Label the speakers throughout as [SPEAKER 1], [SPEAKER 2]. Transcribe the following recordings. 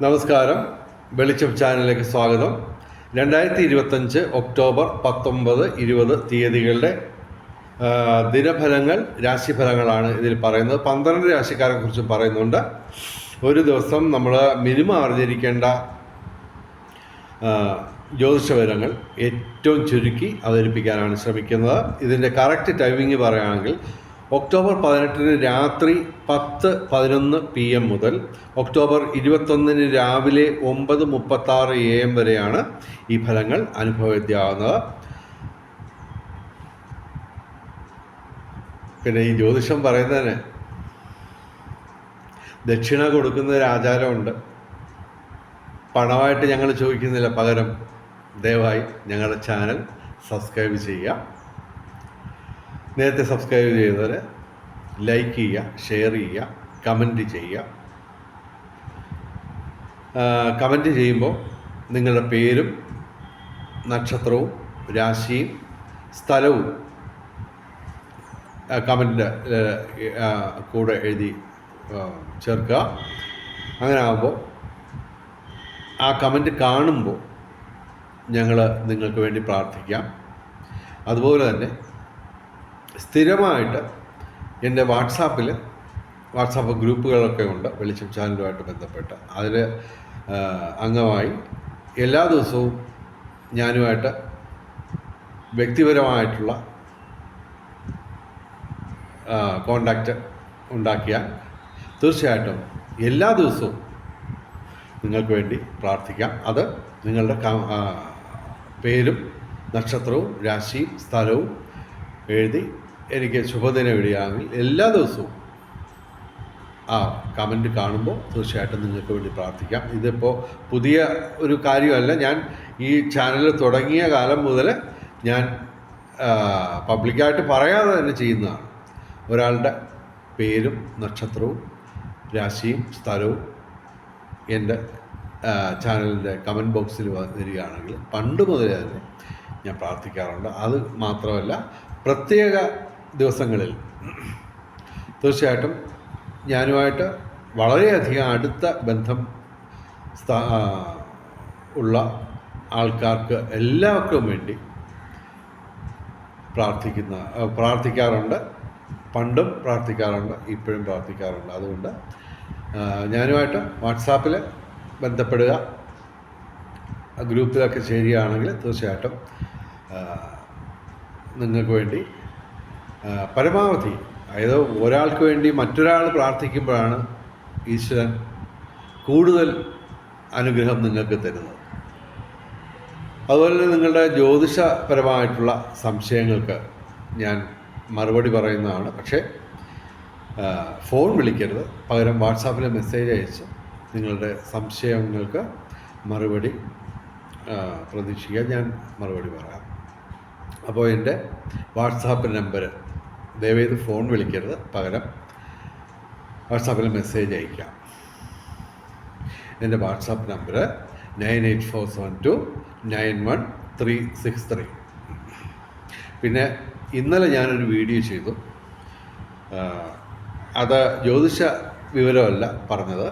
[SPEAKER 1] നമസ്കാരം. വെളിച്ചം ചാനലിലേക്ക് സ്വാഗതം. 2025 ഒക്ടോബർ 19, 20 തീയതികളുടെ ദിനഫലങ്ങൾ, രാശിഫലങ്ങളാണ് ഇതിൽ പറയുന്നത്. 12 രാശിക്കാരെ കുറിച്ചും പറയുന്നുണ്ട്. ഒരു ദിവസം നമ്മൾ മിനിമം അറിഞ്ഞിരിക്കേണ്ട ജ്യോതിഷവിവരങ്ങൾ ഏറ്റവും ചുരുക്കി അവതരിപ്പിക്കാനാണ് ശ്രമിക്കുന്നത്. ഇതിൻ്റെ കറക്റ്റ് ടൈമിംഗ് പറയുകയാണെങ്കിൽ ഒക്ടോബർ 18 രാത്രി 10-11 PM മുതൽ ഒക്ടോബർ 21 രാവിലെ 9:36 AM വരെയാണ് ഈ ഫലങ്ങൾ അനുഭവവേദ്യമാകുന്നത്. പിന്നെ ഈ ജ്യോതിഷം പറയുന്നതിന് ദക്ഷിണ കൊടുക്കുന്ന ഒരു ആചാരമുണ്ട്. പണമായിട്ട് ഞങ്ങൾ ചോദിക്കുന്നില്ല, പകരം ദയവായി ഞങ്ങളുടെ ചാനൽ സബ്സ്ക്രൈബ് ചെയ്യുക. നേരത്തെ സബ്സ്ക്രൈബ് ചെയ്തവർ ലൈക്ക് ചെയ്യുക, ഷെയർ ചെയ്യുക, കമൻറ്റ് ചെയ്യുക. കമൻറ്റ് ചെയ്യുമ്പോൾ നിങ്ങളുടെ പേരും നക്ഷത്രവും രാശിയും സ്ഥലവും കമൻറ്റിൻ്റെ കൂടെ എഴുതി ചേർക്കുക. അങ്ങനെ ആകുമ്പോൾ ആ കമൻറ്റ് കാണുമ്പോൾ ഞങ്ങൾ നിങ്ങൾക്ക് വേണ്ടി പ്രാർത്ഥിക്കാം. അതുപോലെ തന്നെ സ്ഥിരമായിട്ട് എൻ്റെ വാട്സാപ്പ് ഗ്രൂപ്പുകളൊക്കെ ഉണ്ട് വെളിച്ചം ചാനലുമായിട്ട് ബന്ധപ്പെട്ട്. അതിൽ അംഗമായി എല്ലാ ദിവസവും ഞാനുമായിട്ട് വ്യക്തിപരമായിട്ടുള്ള കോണ്ടാക്റ്റ് ഉണ്ടാക്കിയാൽ തീർച്ചയായിട്ടും എല്ലാ ദിവസവും നിങ്ങൾക്ക് വേണ്ടി പ്രാർത്ഥിക്കാം. അത് നിങ്ങളുടെ പേരും നക്ഷത്രവും രാശിയും സ്ഥലവും എഴുതി എനിക്ക് ശുഭദിനം എഴുതുകയാണെങ്കിൽ എല്ലാ ദിവസവും ആ കമൻറ്റ് കാണുമ്പോൾ തീർച്ചയായിട്ടും നിങ്ങൾക്ക് വേണ്ടി പ്രാർത്ഥിക്കാം. ഇതിപ്പോൾ പുതിയ ഒരു കാര്യമല്ല. ഞാൻ ഈ ചാനൽ തുടങ്ങിയ കാലം മുതൽ ഞാൻ പബ്ലിക്കായിട്ട് പറയാതെ തന്നെ ചെയ്യുന്നതാണ്. ഒരാളുടെ പേരും നക്ഷത്രവും രാശിയും സ്ഥലവും എൻ്റെ ചാനലിൻ്റെ കമൻറ്റ് ബോക്സിൽ വരികയാണെങ്കിൽ പണ്ട് മുതലേ തന്നെ ഞാൻ പ്രാർത്ഥിക്കാറുണ്ട്. അത് മാത്രമല്ല, പ്രത്യേക ദിവസങ്ങളിൽ തീർച്ചയായിട്ടും ഞാനുമായിട്ട് വളരെയധികം അടുത്ത ബന്ധം ഉള്ള ആൾക്കാർക്ക് എല്ലാവർക്കും വേണ്ടി പ്രാർത്ഥിക്കാറുണ്ട്. പണ്ടും പ്രാർത്ഥിക്കാറുണ്ട്, ഇപ്പോഴും പ്രാർത്ഥിക്കാറുണ്ട്. അതുകൊണ്ട് ഞാനുമായിട്ട് വാട്സാപ്പിൽ ബന്ധപ്പെടുക, ഗ്രൂപ്പിലൊക്കെ ചേരുകയാണെങ്കിൽ തീർച്ചയായിട്ടും നിങ്ങൾക്ക് വേണ്ടി പരമാവധി, അതായത് ഒരാൾക്ക് വേണ്ടി മറ്റൊരാൾ പ്രാർത്ഥിക്കുമ്പോഴാണ് ഈശ്വരൻ കൂടുതൽ അനുഗ്രഹം നിങ്ങൾക്ക് തരുന്നത്. അതുപോലെ തന്നെ നിങ്ങളുടെ ജ്യോതിഷപരമായിട്ടുള്ള സംശയങ്ങൾക്ക് ഞാൻ മറുപടി പറയുന്നതാണ്. പക്ഷേ ഫോൺ വിളിക്കരുത്, പകരം വാട്സാപ്പിൽ മെസ്സേജ് അയച്ച് നിങ്ങളുടെ സംശയങ്ങൾക്ക് മറുപടി പ്രതീക്ഷിക്കുക. ഞാൻ മറുപടി പറയാം. അപ്പോൾ എൻ്റെ വാട്സാപ്പ് നമ്പർ, ദയവേത് ഫോൺ വിളിക്കരുത്, പകരം വാട്സാപ്പിൽ മെസ്സേജ് അയക്കാം. എൻ്റെ വാട്സാപ്പ് നമ്പർ 9847291363. പിന്നെ ഇന്നലെ ഞാനൊരു വീഡിയോ ചെയ്തു. അത് ജ്യോതിഷ വിവരമല്ല പറഞ്ഞത്,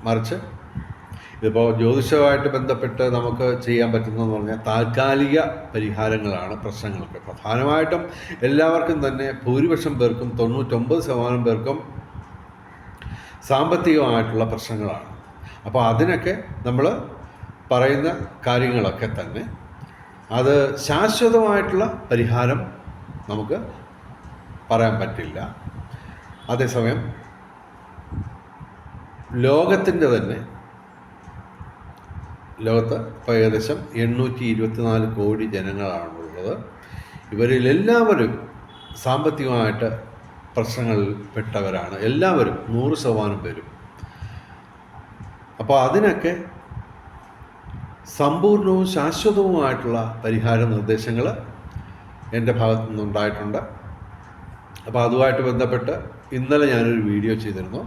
[SPEAKER 1] മറിച്ച് ഇതിപ്പോൾ ജ്യോതിഷവുമായിട്ട് ബന്ധപ്പെട്ട് നമുക്ക് ചെയ്യാൻ പറ്റുന്നതെന്ന് പറഞ്ഞാൽ താൽക്കാലിക പരിഹാരങ്ങളാണ് പ്രശ്നങ്ങൾക്ക്. പ്രധാനമായിട്ടും എല്ലാവർക്കും തന്നെ, ഭൂരിപക്ഷം പേർക്കും, 99% പേർക്കും സാമ്പത്തികമായിട്ടുള്ള പ്രശ്നങ്ങളാണ്. അപ്പോൾ അതിനൊക്കെ നമ്മൾ പറയുന്ന കാര്യങ്ങളൊക്കെ തന്നെ അത് ശാശ്വതമായിട്ടുള്ള പരിഹാരം നമുക്ക് പറയാൻ പറ്റില്ല. അതേസമയം ലോകത്ത് ഇപ്പോൾ ഏകദേശം 824 കോടി ജനങ്ങളാണുള്ളത്. ഇവരിലെല്ലാവരും സാമ്പത്തികമായിട്ട് പ്രശ്നങ്ങളിൽ പെട്ടവരാണ്, എല്ലാവരും, 100% പേരും. അപ്പോൾ അതിനൊക്കെ സമ്പൂർണവും ശാശ്വതവുമായിട്ടുള്ള പരിഹാര നിർദ്ദേശങ്ങൾ എൻ്റെ ഭാഗത്തു നിന്നുണ്ടായിട്ടുണ്ട്. അപ്പോൾ അതുമായിട്ട് ബന്ധപ്പെട്ട് ഇന്നലെ ഞാനൊരു വീഡിയോ ചെയ്തിരുന്നു.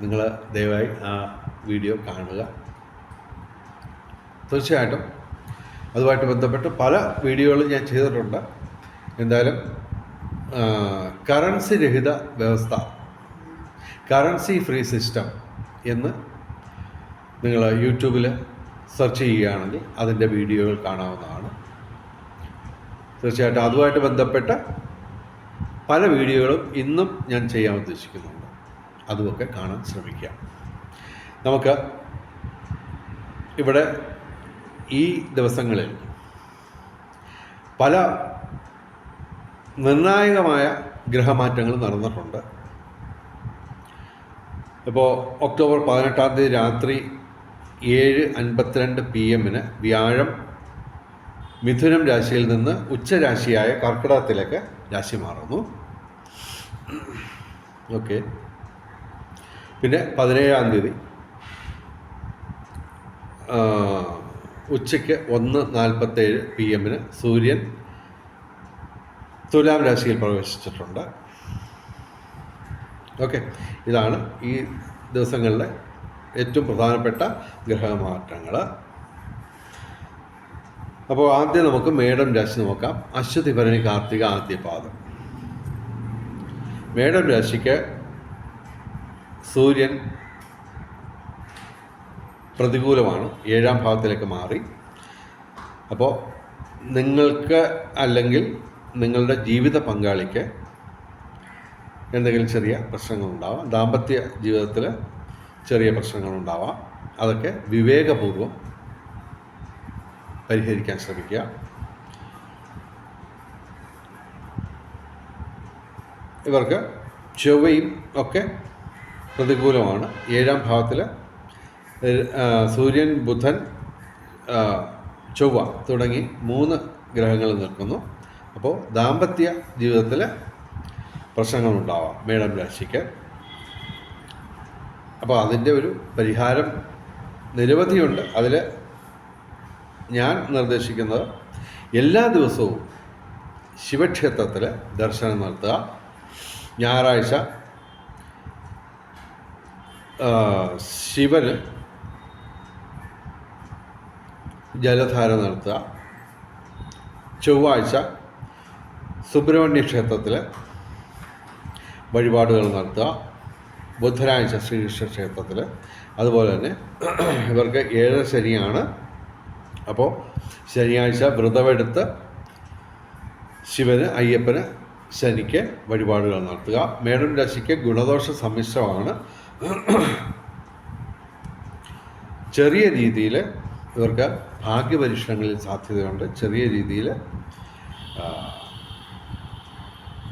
[SPEAKER 1] നിങ്ങൾ ദയവായി ആ വീഡിയോ കാണുക. തീർച്ചയായിട്ടും അതുമായിട്ട് ബന്ധപ്പെട്ട് പല വീഡിയോകളും ഞാൻ ചെയ്തിട്ടുണ്ട്. എന്തായാലും കറൻസി രഹിത വ്യവസ്ഥ, കറൻസി ഫ്രീ സിസ്റ്റം എന്ന് നിങ്ങൾ യൂട്യൂബിൽ സെർച്ച് ചെയ്യുകയാണെങ്കിൽ അതിൻ്റെ വീഡിയോകൾ കാണാവുന്നതാണ്. തീർച്ചയായിട്ടും അതുമായിട്ട് ബന്ധപ്പെട്ട പല വീഡിയോകളും ഇന്നും ഞാൻ ചെയ്യാൻ ഉദ്ദേശിക്കുന്നുണ്ട്. അതുമൊക്കെ കാണാൻ ശ്രമിക്കാം. നമുക്ക് ഇവിടെ ഈ ദിവസങ്ങളിൽ പല നിർണായകമായ ഗ്രഹമാറ്റങ്ങൾ നടന്നിട്ടുണ്ട്. ഇപ്പോൾ ഒക്ടോബർ 18 രാത്രി 7:52 PM വ്യാഴം മിഥുനം രാശിയിൽ നിന്ന് ഉച്ചരാശിയായ കർക്കിടകത്തിലേക്ക് രാശി മാറുന്നു. ഓക്കെ. പിന്നെ 17 ഉച്ചയ്ക്ക് 1:47 PM സൂര്യൻ തുലാം രാശിയിൽ പ്രവേശിച്ചിട്ടുണ്ട്. ഓക്കെ. ഇതാണ് ഈ ദിവസങ്ങളിലെ ഏറ്റവും പ്രധാനപ്പെട്ട ഗ്രഹമാറ്റങ്ങൾ. അപ്പോൾ ആദ്യം നമുക്ക് മേടം രാശി നോക്കാം. അശ്വതി ഭരണി കാർത്തിക ആദ്യ പാദം. മേടം രാശിക്ക് സൂര്യൻ പ്രതികൂലമാണ്, 7ാം ഭാവത്തിലേക്ക് മാറി. അപ്പോൾ നിങ്ങൾക്ക് അല്ലെങ്കിൽ നിങ്ങളുടെ ജീവിത പങ്കാളിക്ക് എന്തെങ്കിലും ചെറിയ പ്രശ്നങ്ങളുണ്ടാവാം. ദാമ്പത്യ ജീവിതത്തിൽ ചെറിയ പ്രശ്നങ്ങളുണ്ടാവാം. അതൊക്കെ വിവേകപൂർവം പരിഹരിക്കാൻ ശ്രമിക്കുക. ഇവർക്ക് ചൊവ്വയും ഒക്കെ പ്രതികൂലമാണ്. 7ാം ഭാവത്തിൽ സൂര്യൻ, ബുധൻ, ചൊവ്വ തുടങ്ങി 3 ഗ്രഹങ്ങൾ നിൽക്കുന്നു. അപ്പോൾ ദാമ്പത്യ ജീവിതത്തിൽ പ്രശ്നങ്ങളുണ്ടാവാം മേടം രാശിക്ക്. അപ്പോൾ അതിൻ്റെ ഒരു പരിഹാരം നിരവധിയുണ്ട്. അതിൽ ഞാൻ നിർദ്ദേശിക്കുന്നത് എല്ലാ ദിവസവും ശിവക്ഷേത്രത്തിൽ ദർശനം നടത്തുക. ഞായറാഴ്ച ശിവന് ജലധാര നടത്തുക. ചൊവ്വാഴ്ച സുബ്രഹ്മണ്യ ക്ഷേത്രത്തിൽ വഴിപാടുകൾ നടത്തുക. ബുധനാഴ്ച ശ്രീകൃഷ്ണ ക്ഷേത്രത്തിൽ. അതുപോലെ തന്നെ ഇവർക്ക് 7 ശനിയാണ്. അപ്പോൾ ശനിയാഴ്ച വ്രതമെടുത്ത് ശിവന്, അയ്യപ്പന്, ശനിക്ക് വഴിപാടുകൾ നടത്തുക. മേടം രാശിക്ക് ഗുണദോഷ സമ്മിശ്രമാണ്. ചെറിയ രീതിയിൽ ഇവർക്ക് ഭാഗ്യപരീക്ഷണങ്ങളിൽ സാധ്യതയുണ്ട്. ചെറിയ രീതിയിൽ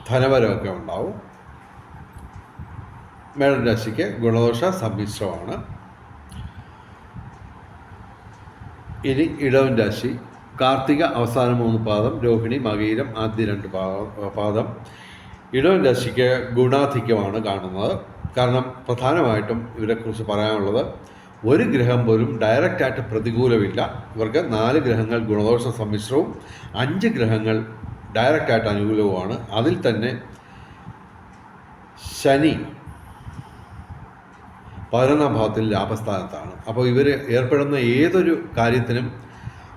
[SPEAKER 1] ധനവരമൊക്കെ ഉണ്ടാവും. മേടം രാശിക്ക് ഗുണദോഷ സമ്മിശ്രമാണ്. ഇനി ഇടവൻ രാശി. കാർത്തിക അവസാന 3 പാദം, രോഹിണി, മകയിരം ആദ്യ 2 പാദം. ഇടവൻ രാശിക്ക് ഗുണാധിക്യമാണ് കാണുന്നത്. കാരണം പ്രധാനമായിട്ടും ഇവരെക്കുറിച്ച് പറയാനുള്ളത്, ഒരു ഗ്രഹം പോലും ഡയറക്റ്റായിട്ട് പ്രതികൂലമില്ല. ഇവർക്ക് 4 ഗ്രഹങ്ങൾ ഗുണദോഷ സമ്മിശ്രവും 5 ഗ്രഹങ്ങൾ ഡയറക്റ്റായിട്ട് അനുകൂലവുമാണ്. അതിൽ തന്നെ ശനി 11ാം ഭാവത്തിൽ ലാഭസ്ഥാനത്താണ്. അപ്പോൾ ഇവർ ഏർപ്പെടുന്ന ഏതൊരു കാര്യത്തിനും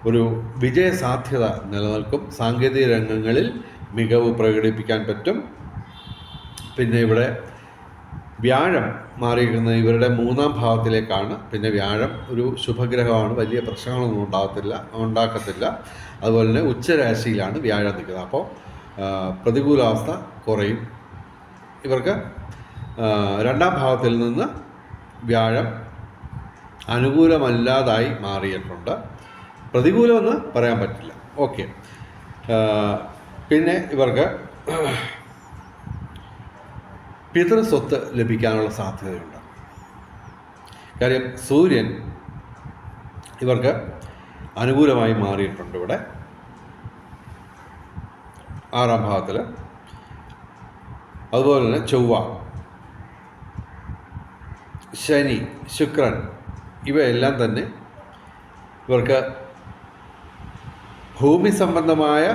[SPEAKER 1] ഒരു വിജയസാധ്യത നിലനിൽക്കും. സാങ്കേതിക രംഗങ്ങളിൽ മികവ് പ്രകടിപ്പിക്കാൻ പറ്റും. പിന്നെ ഇവിടെ വ്യാഴം മാറിയിരിക്കുന്നത് ഇവരുടെ 3ാം ഭാവത്തിലേക്കാണ്. പിന്നെ വ്യാഴം ഒരു ശുഭഗ്രഹമാണ്, വലിയ പ്രശ്നങ്ങളൊന്നും ഉണ്ടാക്കത്തില്ല. അതുപോലെ തന്നെ ഉച്ചരാശിയിലാണ് വ്യാഴം നിൽക്കുന്നത്. അപ്പോൾ പ്രതികൂലാവസ്ഥ കുറയും. ഇവർക്ക് 2ാം ഭാവത്തിൽ നിന്ന് വ്യാഴം അനുകൂലമല്ലാതായി മാറിയിട്ടുണ്ട്. പ്രതികൂലമെന്ന് പറയാൻ പറ്റില്ല. ഓക്കെ. പിന്നെ ഇവർക്ക് പിതൃസ്വത്ത് ലഭിക്കാനുള്ള സാധ്യതയുണ്ട്. കാര്യം സൂര്യൻ ഇവർക്ക് അനുകൂലമായി മാറിയിട്ടുണ്ട് ഇവിടെ 6ാം ഭാവത്തിൽ. അതുപോലെ തന്നെ ചൊവ്വ, ശനി, ശുക്രൻ ഇവയെല്ലാം തന്നെ ഇവർക്ക് ഭൂമി സംബന്ധമായ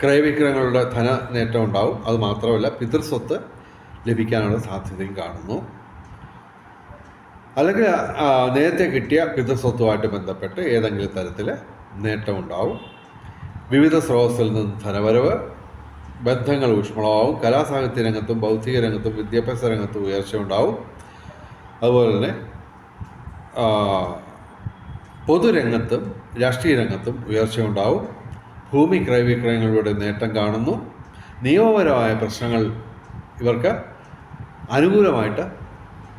[SPEAKER 1] ക്രയവിക്രയങ്ങളുടെ ധന നേട്ടം ഉണ്ടാവും. അതുമാത്രമല്ല പിതൃസ്വത്ത് ലഭിക്കാനുള്ള സാധ്യതയും കാണുന്നു. അല്ലെങ്കിൽ നേരത്തെ കിട്ടിയ പിതൃസ്വത്തുമായിട്ട് ബന്ധപ്പെട്ട് ഏതെങ്കിലും തരത്തിൽ നേട്ടമുണ്ടാവും. വിവിധ സ്രോതസ്സിൽ നിന്ന് ധനവരവ്, ബന്ധങ്ങൾ ഊഷ്മളമാവും. കലാസാഹിത്യ രംഗത്തും ഭൗതിക രംഗത്തും വിദ്യാഭ്യാസ രംഗത്തും ഉയർച്ച ഉണ്ടാവും. അതുപോലെ തന്നെ പൊതുരംഗത്തും രാഷ്ട്രീയ രംഗത്തും ഉയർച്ചയുണ്ടാവും. ഭൂമി ക്രയവിക്രയങ്ങളിലൂടെ നേട്ടം കാണുന്നു. നിയമപരമായ പ്രശ്നങ്ങൾ ഇവർക്ക് അനുകൂലമായിട്ട്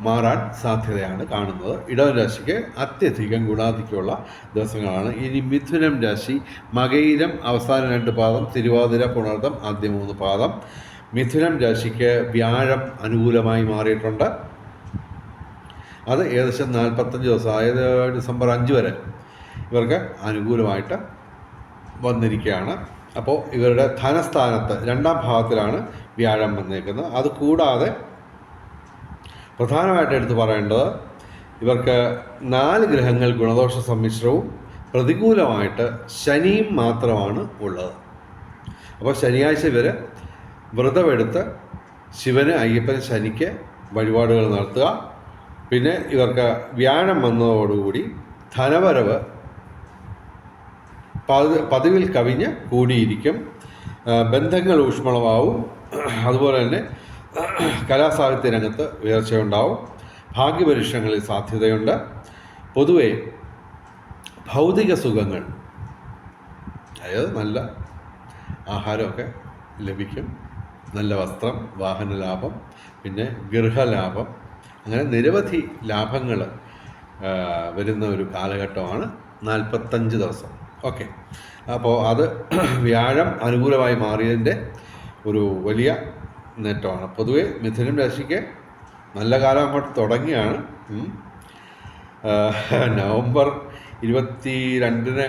[SPEAKER 1] മാറാൻ സാധ്യതയാണ് കാണുന്നത്. ഇടവൻ രാശിക്ക് അത്യധികം ഗുണാധിക്യമുള്ള ദിവസങ്ങളാണ്. ഇനി മിഥുനം രാശി, മകയിരം അവസാന 2 പാദം, തിരുവാതിര, പുണർദം ആദ്യ 3 പാദം. മിഥുനം രാശിക്ക് വ്യാഴം അനുകൂലമായി മാറിയിട്ടുണ്ട്. അത് ഏകദേശം 45 ദിവസം, അതായത് ഡിസംബർ 5 വരെ ഇവർക്ക് അനുകൂലമായിട്ട് വന്നിരിക്കുകയാണ്. അപ്പോൾ ഇവരുടെ ധനസ്ഥാനത്ത് 2ാം ഭാവത്തിലാണ് വ്യാഴം വന്നേക്കുന്നത്. അതുകൂടാതെ പ്രധാനമായിട്ട് എടുത്ത് പറയേണ്ടത്, ഇവർക്ക് 4 ഗ്രഹങ്ങൾ ഗുണദോഷ സമ്മിശ്രവും പ്രതികൂലമായിട്ട് ശനിയും മാത്രമാണ് ഉള്ളത്. അപ്പോൾ ശനിയാഴ്ച ഇവർ വ്രതമെടുത്ത് ശിവന്, അയ്യപ്പന്, ശനിക്ക് വഴിപാടുകൾ നടത്തുക. പിന്നെ ഇവർക്ക് വ്യാഴം വന്നതോടുകൂടി ധനവരവ് പതിവിൽ കവിഞ്ഞ് കൂടിയിരിക്കും. ബന്ധങ്ങൾ ഊഷ്മളമാവും. അതുപോലെ തന്നെ കലാസാഹിത്യ രംഗത്ത് ഉയർച്ചയുണ്ടാവും. ഭാഗ്യപരീക്ഷണങ്ങളിൽ സാധ്യതയുണ്ട്. പൊതുവെ ഭൗതിക സുഖങ്ങൾ, അതായത് നല്ല ആഹാരമൊക്കെ ലഭിക്കും, നല്ല വസ്ത്രം, വാഹന ലാഭം, പിന്നെ ഗൃഹലാഭം, അങ്ങനെ നിരവധി ലാഭങ്ങൾ വരുന്ന ഒരു കാലഘട്ടമാണ് 45 ദിവസം. ഓക്കെ, അപ്പോൾ അത് വ്യാഴം അനുകൂലമായി മാറിയതിൻ്റെ ഒരു വലിയ നേട്ടമാണ്. പൊതുവെ മിഥുനം രാശിക്ക് നല്ല കാലം അങ്ങോട്ട് തുടങ്ങിയാണ്. നവംബർ 22-ന്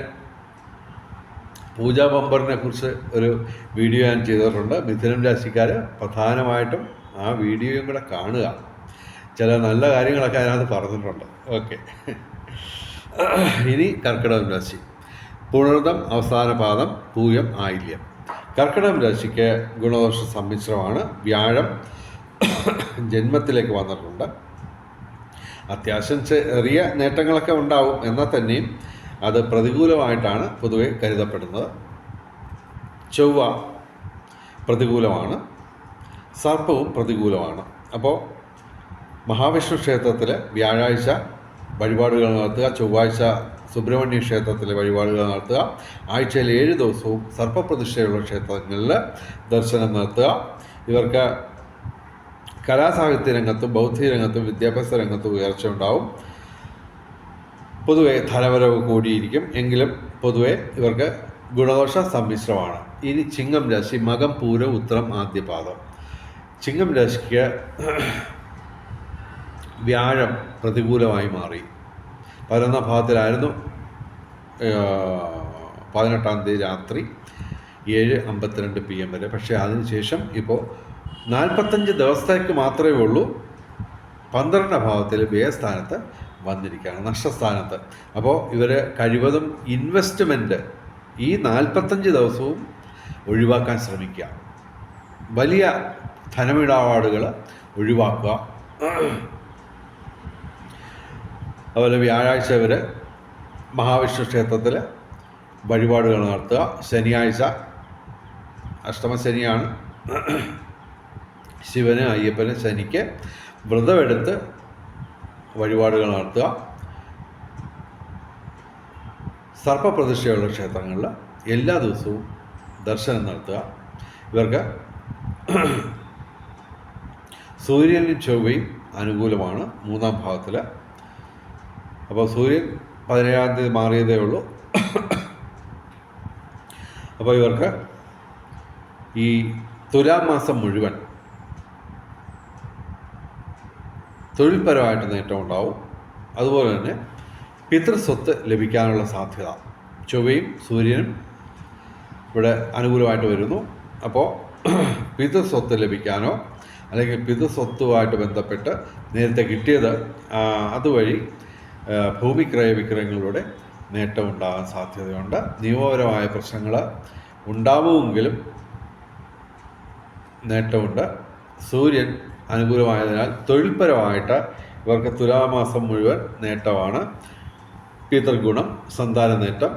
[SPEAKER 1] പൂജാ ബമ്പറിനെ കുറിച്ച് ഒരു വീഡിയോ ഞാൻ ചെയ്തിട്ടുണ്ട്. മിഥുനം രാശിക്കാർ പ്രധാനമായിട്ടും ആ വീഡിയോയും കൂടെ കാണുക. ചില നല്ല കാര്യങ്ങളൊക്കെ അതിനകത്ത് പറഞ്ഞിട്ടുണ്ട്. ഓക്കെ, ഇനി കർക്കിടകം രാശി, പുണർദം അവസാന പാദം, പൂയം, ആയില്യം. കർക്കിടകം രാശിക്ക് ഗുണദോഷ സമ്മിശ്രമാണ്. വ്യാഴം ജന്മത്തിലേക്ക് വന്നിട്ടുണ്ട്. അത്യാവശ്യം ചെറിയ നേട്ടങ്ങളൊക്കെ ഉണ്ടാവും, എന്നാൽ തന്നെയും അത് പ്രതികൂലമായിട്ടാണ് പൊതുവെ കരുതപ്പെടുന്നത്. ചൊവ്വ പ്രതികൂലമാണ്, സർപ്പവും പ്രതികൂലമാണ്. അപ്പോൾ മഹാവിഷ്ണു ക്ഷേത്രത്തിൽ വ്യാഴാഴ്ച വഴിപാടുകൾ നടത്തുക, ചൊവ്വാഴ്ച സുബ്രഹ്മണ്യ ക്ഷേത്രത്തിലെ വഴിപാടുകൾ നടത്തുക, ആഴ്ചയിൽ 7 ദിവസവും സർപ്പപ്രതിഷ്ഠയുള്ള ക്ഷേത്രങ്ങളിൽ ദർശനം നടത്തുക. ഇവർക്ക് കലാസാഹിത്യ രംഗത്തും ബൗദ്ധിക രംഗത്തും വിദ്യാഭ്യാസ രംഗത്തും ഉയർച്ച ഉണ്ടാവും. പൊതുവെ ധനവരവ് കൂടിയിരിക്കും. എങ്കിലും പൊതുവെ ഇവർക്ക് ഗുണദോഷ സമ്മിശ്രമാണ്. ഇനി ചിങ്ങം രാശി, മകം, പൂരം, ഉത്രം ആദ്യ പാദം. ചിങ്ങം രാശിക്ക് വ്യാഴം പ്രതികൂലമായി മാറി. 11ാം ഭാവത്തിലായിരുന്നു 18-ാം തീയതി രാത്രി 7:52 PM വരെ. പക്ഷേ അതിനുശേഷം ഇപ്പോൾ 45 ദിവസത്തേക്ക് മാത്രമേ ഉള്ളൂ 12ാം ഭാവത്തിൽ വ്യയസ്ഥാനത്ത് വന്നിരിക്കുകയാണ്, നഷ്ടസ്ഥാനത്ത്. അപ്പോൾ ഇവർ കഴിവതും ഇൻവെസ്റ്റ്മെൻറ്റ് ഈ 45 ദിവസവും ഒഴിവാക്കാൻ ശ്രമിക്കുക. വലിയ ധനമിടപാടുകൾ ഒഴിവാക്കുക. അതുപോലെ വ്യാഴാഴ്ച ഇവർ മഹാവിഷ്ണു ക്ഷേത്രത്തിൽ വഴിപാടുകൾ നടത്തുക. ശനിയാഴ്ച അഷ്ടമശനിയാണ്. ശിവന്, അയ്യപ്പന്, ശനിക്ക് വ്രതമെടുത്ത് വഴിപാടുകൾ നടത്തുക. സർപ്പപ്രതിഷ്ഠയുള്ള ക്ഷേത്രങ്ങളിൽ എല്ലാ ദിവസവും ദർശനം നടത്തുക. ഇവർക്ക് സൂര്യനും ചൊവ്വയും അനുകൂലമാണ് 3ാം ഭാവത്തിൽ. അപ്പോൾ സൂര്യൻ 17-ാം തീയതി മാറിയതേ ഉള്ളൂ. അപ്പോൾ ഇവർക്ക് ഈ തുലാം മാസം മുഴുവൻ തൊഴിൽപരമായിട്ട് നേട്ടം ഉണ്ടാവും. അതുപോലെ തന്നെ പിതൃസ്വത്ത് ലഭിക്കാനുള്ള സാധ്യത ചൊവ്വയും സൂര്യനും ഇവിടെ അനുകൂലമായിട്ട് വരുന്നു. അപ്പോൾ പിതൃസ്വത്ത് ലഭിക്കാനോ അല്ലെങ്കിൽ പിതൃസ്വത്തുമായിട്ട് ബന്ധപ്പെട്ട് നേരത്തെ കിട്ടിയത് അതുവഴി ഭൂമിക്രയ വിക്രയങ്ങളിലൂടെ നേട്ടമുണ്ടാകാൻ സാധ്യതയുണ്ട്. നിയമപരമായ പ്രശ്നങ്ങൾ ഉണ്ടാവുമെങ്കിലും നേട്ടമുണ്ട്. സൂര്യൻ അനുകൂലമായതിനാൽ തൊഴിൽപരമായിട്ട് ഇവർക്ക് തുലാമാസം മുഴുവൻ നേട്ടമാണ്. പിതൃഗുണം, സന്താന നേട്ടം,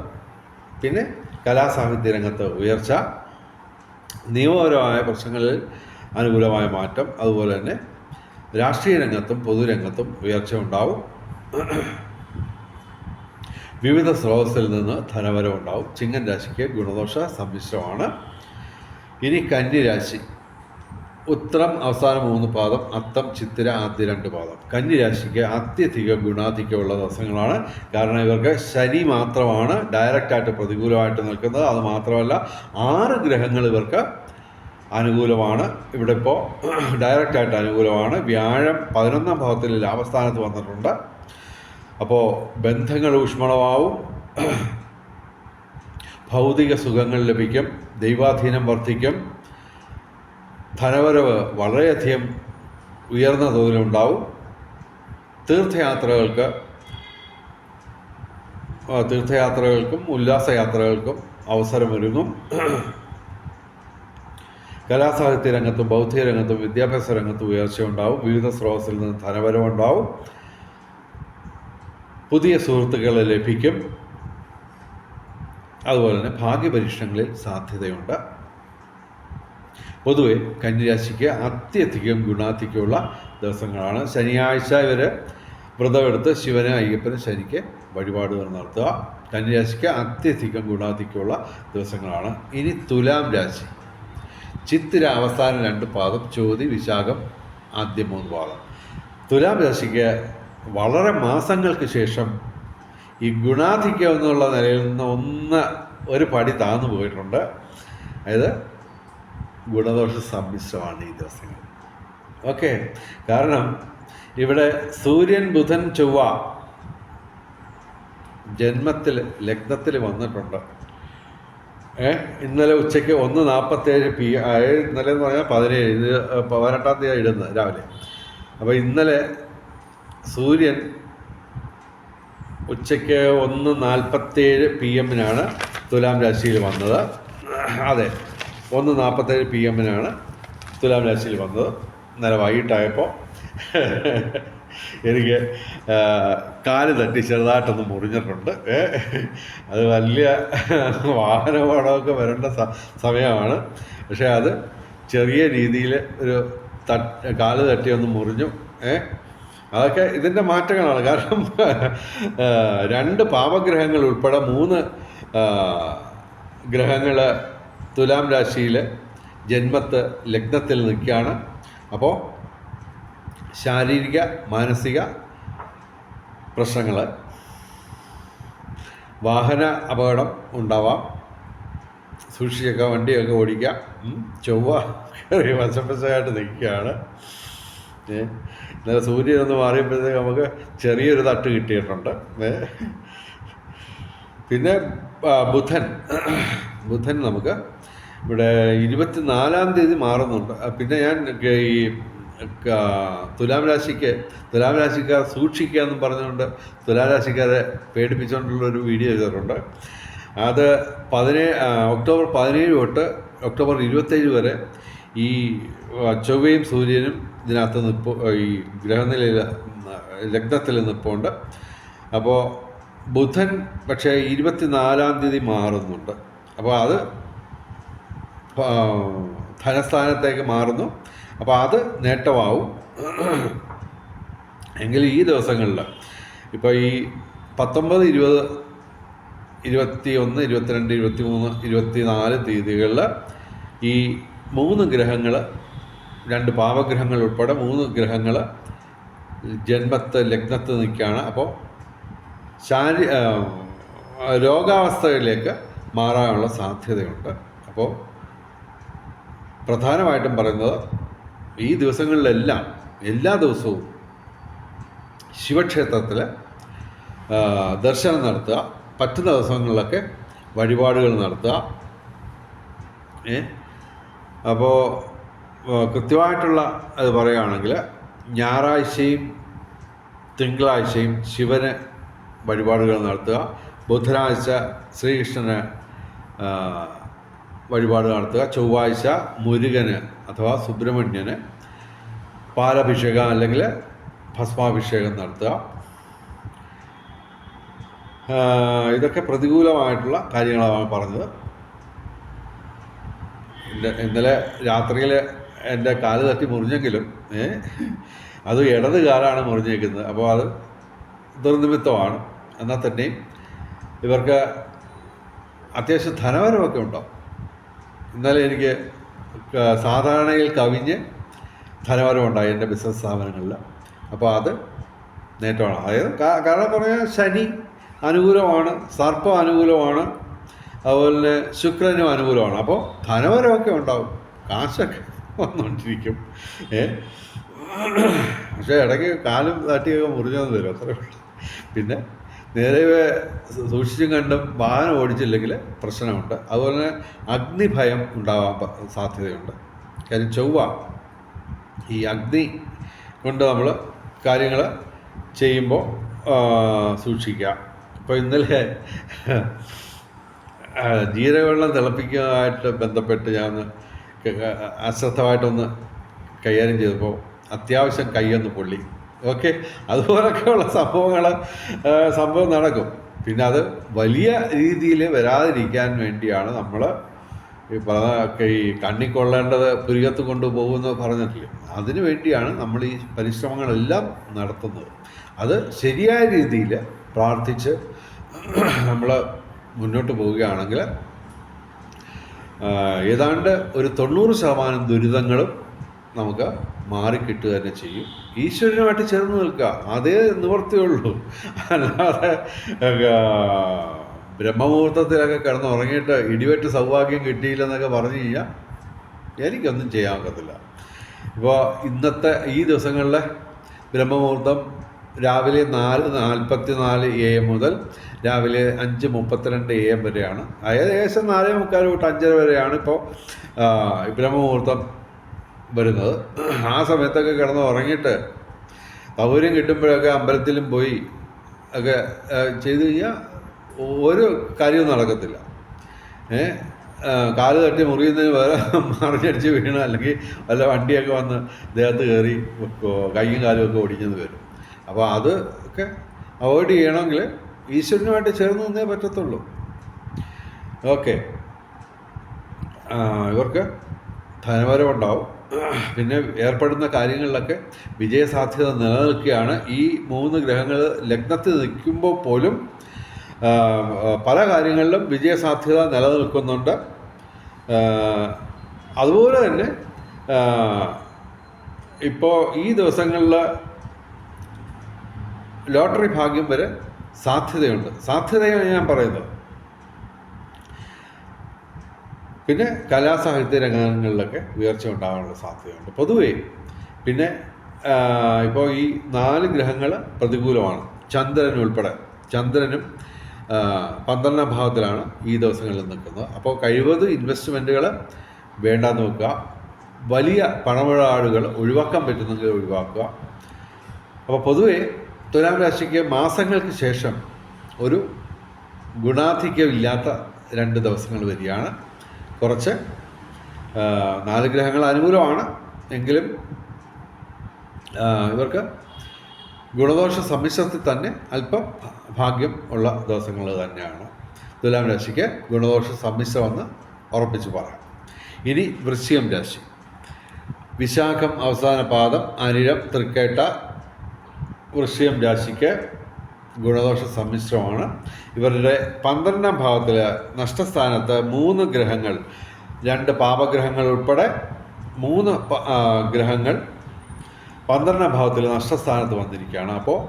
[SPEAKER 1] പിന്നെ കലാസാഹിത്യ രംഗത്ത് ഉയർച്ച, നിയമപരമായ പ്രശ്നങ്ങളിൽ അനുകൂലമായ മാറ്റം, അതുപോലെ തന്നെ രാഷ്ട്രീയ രംഗത്തും പൊതുരംഗത്തും ഉയർച്ച ഉണ്ടാവും. വിവിധ സ്രോതസ്സിൽ നിന്ന് ധനവരവുണ്ടാവും. ചിങ്ങൻ രാശിക്ക് ഗുണദോഷ സമ്മിശ്രമാണ്. ഇനി കന്നി രാശി, ഉത്രം അവസാന 3 പാദം, അത്തം ചിത്തിര ആദ്യ 2 പാദം. കന്നി രാശിക്ക് അത്യധികം ഗുണാധിക്യമുള്ള ദിവസങ്ങളാണ്. കാരണം ഇവർക്ക് ശനി മാത്രമാണ് ഡയറക്റ്റായിട്ട് പ്രതികൂലമായിട്ട് നിൽക്കുന്നത്. അത് മാത്രമല്ല 6 ഗ്രഹങ്ങൾ ഇവർക്ക് അനുകൂലമാണ്. ഇവിടെ ഇപ്പോൾ ഡയറക്റ്റായിട്ട് അനുകൂലമാണ്. വ്യാഴം 11ാം ഭാവത്തിൽ ലാഭസ്ഥാനത്ത് വന്നിട്ടുണ്ട്. അപ്പോൾ ബന്ധങ്ങൾ ഊഷ്മളമാവും, ഭൗതിക സുഖങ്ങൾ ലഭിക്കും, ദൈവാധീനം വർദ്ധിക്കും, ധനവരവ് വളരെയധികം ഉയർന്ന തോതിലുണ്ടാവും. തീർത്ഥയാത്രകൾക്കും ഉല്ലാസയാത്രകൾക്കും അവസരമൊരുങ്ങും. കലാസാഹിത്യ രംഗത്തും ബൗദ്ധിക രംഗത്തും വിദ്യാഭ്യാസ രംഗത്തും ഉയർച്ചയുണ്ടാവും. വിവിധ സ്രോതസ്സിൽ നിന്ന് ധനവരവുണ്ടാവും. പുതിയ സുഹൃത്തുക്കളെ ലഭിക്കും. അതുപോലെ തന്നെ ഭാഗ്യപരീക്ഷണങ്ങളിൽ സാധ്യതയുണ്ട്. പൊതുവെ കന്യരാശിക്ക് അത്യധികം ഗുണാധിക്യമുള്ള ദിവസങ്ങളാണ്. ശനിയാഴ്ച ഇവർ വ്രതമെടുത്ത് ശിവന് അയ്യപ്പന് ശനിക്ക് വഴിപാടുകൾ നടത്തുക. കന്യരാശിക്ക് അത്യധികം ഗുണാധിക്യമുള്ള ദിവസങ്ങളാണ്. ഇനി തുലാം രാശി, ചിത്തിര അവസാന 2 പാദം, ചോതി വിശാഖം ആദ്യ 3 പാദം. തുലാം രാശിക്ക് വളരെ മാസങ്ങൾക്ക് ശേഷം ഈ ഗുണാധിക്യം എന്നുള്ള നിലയിൽ നിന്ന് ഒരു പടി താന്നു പോയിട്ടുണ്ട്. അതായത് ഗുണദോഷ സമ്മിശ്രമാണ് ഈ ദിവസങ്ങൾ. ഓക്കെ, കാരണം ഇവിടെ സൂര്യൻ ബുധൻ ചൊവ്വ ജന്മത്തിൽ ലഗ്നത്തിൽ വന്നിട്ടുണ്ട്. ഇന്നലെ ഉച്ചയ്ക്ക് 1:47 PM, ഇന്നലെ എന്ന് പറഞ്ഞാൽ 17, ഇത് 18-ാം തീയതി ഇടുന്നത് രാവിലെ. അപ്പോൾ ഇന്നലെ സൂര്യൻ ഉച്ചയ്ക്ക് 1:47 PM തുലാം രാശിയിൽ വന്നത്. അതെ, 1:47 PM തുലാം രാശിയിൽ വന്നത്. ഇന്നലെ വൈകിട്ടായപ്പോൾ എനിക്ക് കാല് തട്ടി ചെറുതായിട്ടൊന്ന് മുറിഞ്ഞിട്ടുണ്ട്. അത് വലിയ വാഹനപാടമൊക്കെ വരേണ്ട സമയമാണ്. പക്ഷേ അത് ചെറിയ രീതിയിൽ ഒരു കാല് തട്ടി ഒന്ന് മുറിഞ്ഞു. അതൊക്കെ ഇതിൻ്റെ മാറ്റങ്ങളാണ്. കാരണം 2 പാപഗ്രഹങ്ങൾ ഉൾപ്പെടെ 3 ഗ്രഹങ്ങൾ തുലാം രാശിയിൽ ജന്മത്ത് ലഗ്നത്തിൽ നിൽക്കുകയാണ്. അപ്പോൾ ശാരീരിക മാനസിക പ്രശ്നങ്ങൾ, വാഹന അപകടം ഉണ്ടാവാം, സൂക്ഷിച്ചൊക്കെ വണ്ടിയൊക്കെ ഓടിക്കാം. ചൊവ്വ വശപ്പശയായിട്ട് നിൽക്കുകയാണ്. ഇന്നലെ സൂര്യൻ ഒന്ന് മാറിയപ്പോഴത്തേക്ക് നമുക്ക് ചെറിയൊരു തട്ട് കിട്ടിയിട്ടുണ്ട്. പിന്നെ ബുധൻ നമുക്ക് ഇവിടെ 24-ാം തീയതി മാറുന്നുണ്ട്. പിന്നെ ഞാൻ ഈ തുലാം രാശിക്കാർ സൂക്ഷിക്കുക എന്നും പറഞ്ഞുകൊണ്ട് തുലാം രാശിക്കാരെ പേടിപ്പിച്ചുകൊണ്ടുള്ളൊരു വീഡിയോ ചെയ്തിട്ടുണ്ട്. അത് ഒക്ടോബർ 17 തൊട്ട് ഒക്ടോബർ 27 വരെ ഈ ചൊവ്വയും സൂര്യനും ഇതിനകത്ത് ഈ ഗ്രഹനിലയിൽ ലഗ്നത്തിൽ നിൽപ്പുണ്ട്. അപ്പോൾ ബുധൻ പക്ഷേ 24-ാം തീയതി മാറുന്നുണ്ട്. അപ്പോൾ അത് ധനസ്ഥാനത്തേക്ക് മാറുന്നു. അപ്പോൾ അത് നേട്ടമാവും. എങ്കിൽ ഈ ദിവസങ്ങളിൽ ഇപ്പോൾ ഈ 19, 20, 21, 22, 23, 24 തീയതികളിൽ ഈ 3 ഗ്രഹങ്ങൾ, 2 പാവഗ്രഹങ്ങൾ ഉൾപ്പെടെ 3 ഗ്രഹങ്ങൾ ജന്മത്ത് ലഗ്നത്ത് നിൽക്കുകയാണ്. അപ്പോൾ രോഗാവസ്ഥയിലേക്ക് മാറാനുള്ള സാധ്യതയുണ്ട്. അപ്പോൾ പ്രധാനമായിട്ടും പറയുന്നത് ഈ ദിവസങ്ങളിലെല്ലാം എല്ലാ ദിവസവും ശിവക്ഷേത്രത്തിൽ ദർശനം നടത്തുക, പറ്റുന്ന ദിവസങ്ങളിലൊക്കെ വഴിപാടുകൾ നടത്തുക. അപ്പോൾ കൃത്യമായിട്ടുള്ള അത് പറയുകയാണെങ്കിൽ ഞായറാഴ്ചയും തിങ്കളാഴ്ചയും ശിവന് വഴിപാടുകൾ നടത്തുക, ബുധനാഴ്ച ശ്രീകൃഷ്ണന് വഴിപാട് നടത്തുക, ചൊവ്വാഴ്ച മുരുകന് അഥവാ സുബ്രഹ്മണ്യന് പാലഭിഷേകം അല്ലെങ്കിൽ ഭസ്മാഭിഷേകം നടത്തുക. ഇതൊക്കെ പ്രതികൂലമായിട്ടുള്ള കാര്യങ്ങളാണ് പറഞ്ഞത്. ഇന്നലെ രാത്രിയിൽ എൻ്റെ കാല് തട്ടി മുറിഞ്ഞെങ്കിലും അത് ഇടത് കാലാണ് മുറിഞ്ഞേക്കുന്നത്. അപ്പോൾ അത് ദുർനിമിത്തമാണ്. എന്നാൽ തന്നെയും ഇവർക്ക് അത്യാവശ്യം ധനവരമൊക്കെ ഉണ്ടാവും. ഇന്നലെ എനിക്ക് സാധാരണയിൽ കവിഞ്ഞ് ധനവരമുണ്ടായി എൻ്റെ ബിസിനസ് സ്ഥാപനങ്ങളിൽ. അപ്പോൾ അത് നേട്ടമാണ്. അതായത് കാരണം പറഞ്ഞാൽ ശനി അനുകൂലമാണ്, സർപ്പം അനുകൂലമാണ്, അതുപോലെ തന്നെ ശുക്രനും അനുകൂലമാണ്. അപ്പോൾ ധനവരമൊക്കെ ഉണ്ടാവും, കാശൊക്കെ വന്നുകൊണ്ടിരിക്കും. പക്ഷേ ഇടയ്ക്ക് കാലും തട്ടിയൊക്കെ മുറിഞ്ഞെന്ന് വരും, അത്രേ ഉള്ളൂ. പിന്നെ നേരെ സൂക്ഷിച്ചും കണ്ടും വാഹനം ഓടിച്ചില്ലെങ്കിൽ പ്രശ്നമുണ്ട്. അതുപോലെ തന്നെ അഗ്നിഭയം ഉണ്ടാവാൻ സാധ്യതയുണ്ട്. കാര്യം ചൊവ്വ ഈ അഗ്നി കൊണ്ട് നമ്മൾ കാര്യങ്ങൾ ചെയ്യുമ്പോൾ സൂക്ഷിക്കുക. ഇപ്പോൾ ഇന്നലെ ജീരകവെള്ളം തിളപ്പിക്കാനായിട്ട് ബന്ധപ്പെട്ട് ഞാൻ അശ്രദ്ധമായിട്ടൊന്ന് കൈകാര്യം ചെയ്തപ്പോൾ അത്യാവശ്യം കൈയൊന്ന് പൊള്ളി. ഓക്കെ, അതുപോലൊക്കെയുള്ള സംഭവം നടക്കും. പിന്നെ അത് വലിയ രീതിയിൽ വരാതിരിക്കാൻ വേണ്ടിയാണ് നമ്മൾ ഈ കണ്ണിക്കൊള്ളേണ്ടത് പുരികത്ത് കൊണ്ടുപോകുമെന്ന് പറഞ്ഞിട്ടില്ല. അതിനു വേണ്ടിയാണ് നമ്മൾ ഈ പരിശ്രമങ്ങളെല്ലാം നടത്തുന്നത്. അത് ശരിയായ രീതിയിൽ പ്രാർത്ഥിച്ച് നമ്മൾ മുന്നോട്ട് പോവുകയാണെങ്കിൽ ഏതാണ്ട് ഒരു 90% ദുരിതങ്ങളും നമുക്ക് മാറിക്കിട്ടുക തന്നെ ചെയ്യും. ഈശ്വരനുമായിട്ട് ചേർന്ന് നിൽക്കുക, അതേ നിവർത്തിയുള്ളൂ. അല്ലാതെ ബ്രഹ്മമുഹൂർത്തത്തിലൊക്കെ കിടന്നുറങ്ങിയിട്ട് ഇടിവെട്ട് സൗഭാഗ്യം കിട്ടിയില്ലെന്നൊക്കെ പറഞ്ഞു കഴിഞ്ഞാൽ എനിക്കൊന്നും ചെയ്യാൻ ഒക്കത്തില്ല. ഇപ്പോൾ ഇന്നത്തെ ഈ ദിവസങ്ങളിലെ ബ്രഹ്മമുഹൂർത്തം രാവിലെ 4:44 AM മുതൽ രാവിലെ 5:32 AM വരെയാണ്. ഏകദേശം 4:45 തൊട്ട് 5:30 വരെയാണ് ഇപ്പോൾ ബ്രഹ്മമുഹൂർത്തം വരുന്നത്. ആ സമയത്തൊക്കെ കിടന്ന് ഉറങ്ങിയിട്ട് സൗകര്യം കിട്ടുമ്പോഴൊക്കെ അമ്പലത്തിലും പോയി ഒക്കെ ചെയ്തു കഴിഞ്ഞാൽ ഒരു കാര്യവും നടക്കത്തില്ല. കാല് തട്ടി മുറിയുന്നതിന് വേറെ മറിഞ്ഞടിച്ച് വീണ, അല്ലെങ്കിൽ വല്ല വണ്ടിയൊക്കെ വന്ന് ദേഹത്ത് കയറി കൈയും കാലും ഒക്കെ ഒടിഞ്ഞെന്ന് വരും. അപ്പോൾ അത് ഒക്കെ അവോയ്ഡ് ചെയ്യണമെങ്കിൽ ഈശ്വരനുമായിട്ട് ചേർന്ന് നിന്നേ പറ്റത്തുള്ളൂ. ഓക്കെ, ഇവർക്ക് ധനവരവുണ്ടാവും. പിന്നെ ഏർപ്പെടുന്ന കാര്യങ്ങളിലൊക്കെ വിജയസാധ്യത നിലനിൽക്കുകയാണ്. ഈ 3 ഗ്രഹങ്ങൾ ലഗ്നത്തിൽ നിൽക്കുമ്പോൾ പോലും പല കാര്യങ്ങളിലും വിജയസാധ്യത നിലനിൽക്കുന്നുണ്ട്. അതുപോലെ തന്നെ ഇപ്പോൾ ഈ ദിവസങ്ങളിൽ ലോട്ടറി ഭാഗ്യം വരെ സാധ്യതയാണ് ഞാൻ പറയുന്നത്. പിന്നെ കലാസാഹിത്യ രംഗങ്ങളിലൊക്കെ ഉയർച്ച ഉണ്ടാകാനുള്ള സാധ്യതയുണ്ട് പൊതുവേ. പിന്നെ ഇപ്പോൾ ഈ 4 ഗ്രഹങ്ങൾ പ്രതികൂലമാണ്. ചന്ദ്രൻ ഉൾപ്പെടെ, ചന്ദ്രനും 12ാം ഭാവത്തിലാണ് ഈ ദിവസങ്ങളിൽ നിൽക്കുന്നത്. അപ്പോൾ കഴിവതും ഇൻവെസ്റ്റ്മെൻറ്റുകൾ വേണ്ടാന്ന് വെക്കുക. വലിയ പണമിടപാടുകൾ ഒഴിവാക്കാൻ പറ്റുന്നെങ്കിൽ ഒഴിവാക്കുക. അപ്പോൾ പൊതുവേ തുലാം രാശിക്ക് മാസങ്ങൾക്ക് ശേഷം ഒരു ഗുണാധിക്യമില്ലാത്ത 2 ദിവസങ്ങൾ വരികയാണ്. കുറച്ച് 4 ഗ്രഹങ്ങൾ അനുകൂലമാണ് എങ്കിലും ഇവർക്ക് ഗുണദോഷ സമ്മിശ്രത്തിൽ തന്നെ അല്പം ഭാഗ്യം ഉള്ള ദിവസങ്ങൾ തന്നെയാണ്. തുലാം രാശിക്ക് ഗുണദോഷ സമ്മിശ്രമെന്ന് ഉറപ്പിച്ച് പറയാം. ഇനി വൃശ്ചികം രാശി. വിശാഖം അവസാന പാദം, അനിഴം, തൃക്കേട്ട വൃശ്ചികം രാശിക്ക് ഗുണദോഷ സമ്മിശ്രമാണ്. ഇവരുടെ 12ാം ഭാവത്തിൽ നഷ്ടസ്ഥാനത്ത് 3 ഗ്രഹങ്ങൾ, 2 പാപഗ്രഹങ്ങൾ ഉൾപ്പെടെ 3 ഗ്രഹങ്ങൾ 12ാം ഭാവത്തിൽ നഷ്ടസ്ഥാനത്ത് വന്നിരിക്കുകയാണ്. അപ്പോൾ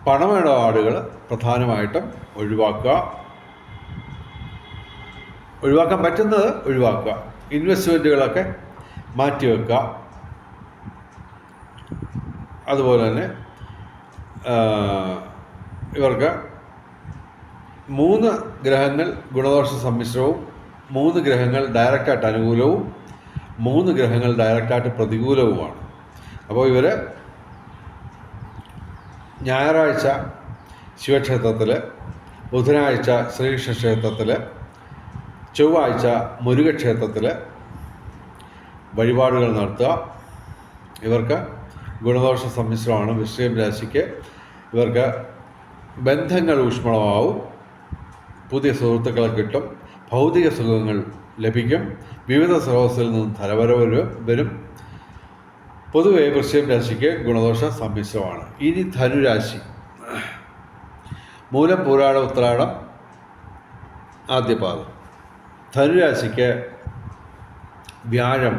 [SPEAKER 1] പണമിടപാടുകൾ പ്രധാനമായിട്ടും ഒഴിവാക്കാൻ പറ്റുന്നത് ഒഴിവാക്കുക. ഇൻവെസ്റ്റ്മെൻറ്റുകളൊക്കെ മാറ്റിവെക്കുക. അതുപോലെ തന്നെ ഇവർക്ക് 3 ഗ്രഹങ്ങൾ ഗുണദോഷ സമ്മിശ്രവും, 3 ഗ്രഹങ്ങൾ ഡയറക്റ്റായിട്ട് അനുകൂലവും, 3 ഗ്രഹങ്ങൾ ഡയറക്റ്റായിട്ട് പ്രതികൂലവുമാണ്. അപ്പോൾ ഇവർ ഞായറാഴ്ച ശിവക്ഷേത്രത്തിൽ, ബുധനാഴ്ച ശ്രീകൃഷ്ണ ക്ഷേത്രത്തിൽ, ചൊവ്വാഴ്ച മുരുകക്ഷേത്രത്തിൽ വഴിപാടുകൾ നടത്തുക. ഇവർക്ക് ഗുണദോഷ സമ്മിശ്രമാണ്. വൃശ്ചികം രാശിക്ക് ഇവർക്ക് ബന്ധങ്ങൾ ഊഷ്മളമാവും, പുതിയ സുഹൃത്തുക്കളെ കിട്ടും, ഭൗതിക സുഖങ്ങൾ ലഭിക്കും, വിവിധ സ്രോതസ്സിൽ നിന്നും ധനവരവ് വരും. പൊതുവെ വൃശ്ചികം രാശിക്ക് ഗുണദോഷ സമ്മിശ്രമാണ്. ഇനി ധനുരാശി. മൂലം പൂരാടം ഉത്രാടം ആദ്യ പാദം. ധനുരാശിക്ക് വ്യാഴം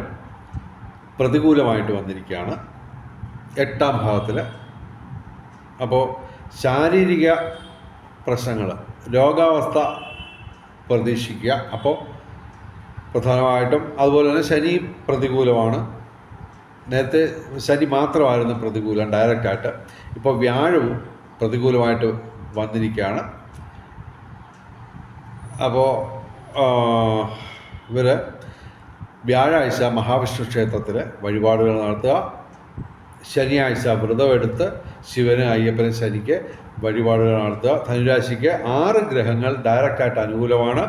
[SPEAKER 1] പ്രതികൂലമായിട്ട് വന്നിരിക്കുകയാണ് 8ാം ഭാവത്തിൽ. അപ്പോൾ ശാരീരിക പ്രശ്നങ്ങൾ, രോഗാവസ്ഥ പ്രതീക്ഷിക്കുക. അപ്പോൾ പ്രധാനമായിട്ടും അതുപോലെ തന്നെ ശനി പ്രതികൂലമാണ്. നേരത്തെ ശനി മാത്രമായിരുന്നു പ്രതികൂലം ഡയറക്റ്റായിട്ട്. ഇപ്പോൾ വ്യാഴവും പ്രതികൂലമായിട്ട് വന്നിരിക്കുകയാണ്. അപ്പോൾ ഇവർ വ്യാഴാഴ്ച മഹാവിഷ്ണു ക്ഷേത്രത്തിൽ വഴിപാടുകൾ നടത്തുക. ശനിയാഴ്ച വ്രതമെടുത്ത് ശിവന് അയ്യപ്പന് ശനിക്ക് വഴിപാടുകൾ നടത്തുക. ധനുരാശിക്ക് 6 ഗ്രഹങ്ങൾ ഡയറക്റ്റായിട്ട് അനുകൂലമാണ്.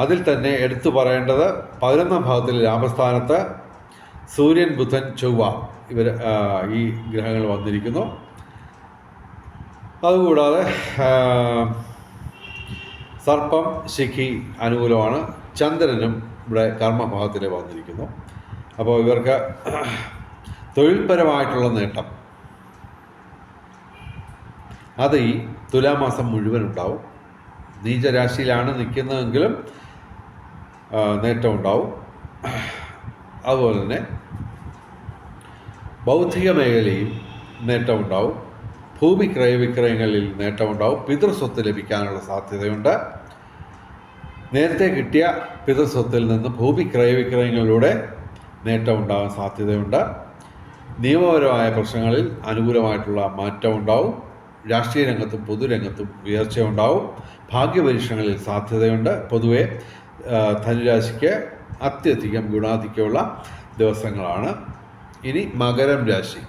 [SPEAKER 1] അതിൽ തന്നെ എടുത്തു പറയേണ്ടത് 11ാം ഭാവത്തിൽ ലാഭസ്ഥാനത്ത് സൂര്യൻ, ബുധൻ, ചൊവ്വ ഇവർ ഈ ഗ്രഹങ്ങൾ വന്നിരിക്കുന്നു. അതുകൂടാതെ സർപ്പം, ശിഖി അനുകൂലമാണ്. ചന്ദ്രനും ഇവിടെ കർമ്മഭാവത്തിൽ വന്നിരിക്കുന്നു. അപ്പോൾ ഇവർക്ക് തൊഴിൽപരമായിട്ടുള്ള നേട്ടം അത് ഈ തുലാമാസം മുഴുവൻ ഉണ്ടാവും. നീചരാശിയിലാണ് നിൽക്കുന്നതെങ്കിലും നേട്ടം ഉണ്ടാവും. അതുപോലെ തന്നെ ബൗദ്ധിക മേഖലയിൽ നേട്ടമുണ്ടാവും. ഭൂമി ക്രയവിക്രയങ്ങളിൽ നേട്ടമുണ്ടാവും. പിതൃസ്വത്ത് ലഭിക്കാനുള്ള സാധ്യതയുണ്ട്. നേരത്തെ കിട്ടിയ പിതൃസ്വത്തിൽ നിന്ന് ഭൂമി ക്രയവിക്രയങ്ങളിലൂടെ നേട്ടമുണ്ടാകാൻ സാധ്യതയുണ്ട്. നിയമപരമായ പ്രശ്നങ്ങളിൽ അനുകൂലമായിട്ടുള്ള മാറ്റമുണ്ടാവും. രാഷ്ട്രീയ രംഗത്തും പൊതുരംഗത്തും ഉയർച്ചയുണ്ടാവും. ഭാഗ്യപരീക്ഷണങ്ങളിൽ സാധ്യതയുണ്ട്. പൊതുവെ ധനുരാശിക്ക് അത്യധികം ഗുണാധിക്യമുള്ള ദിവസങ്ങളാണ്. ഇനി മകരം രാശി.